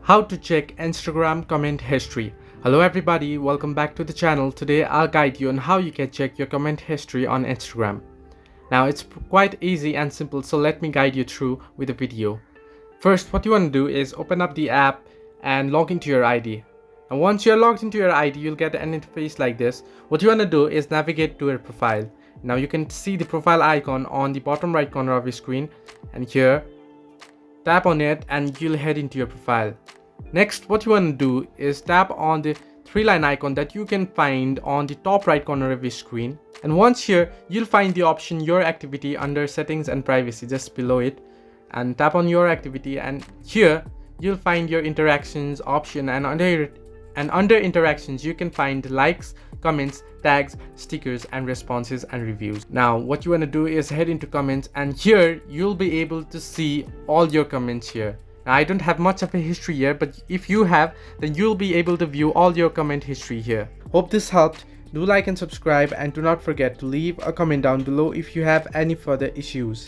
How to check Instagram comment history. Hello everybody, welcome back to the channel. Today I'll guide you on how you can check your comment history on Instagram. Now it's quite easy and simple, so let me guide you through with a video. First, what you want to do is open up the app and log into your ID. And once you're logged into your ID, you'll get an interface like this. What you want to do is navigate to your profile. Now you can see the profile icon on the bottom right corner of your screen, and here tap on it and you'll head into your profile. Next, what you want to do is tap on the three-line icon that you can find on the top right corner of your screen. And once here, you'll find the option Your Activity under Settings and Privacy just below it. And tap on Your Activity, and here you'll find your Interactions option, and under Interactions you can find likes, comments, tags, stickers, and responses and reviews. Now what you want to do is head into comments, and here you'll be able to see all your comments here. Now, I don't have much of a history here, but if you have, then you'll be able to view all your comment history here. Hope this helped. Do like and subscribe, and do not forget to leave a comment down below if you have any further issues.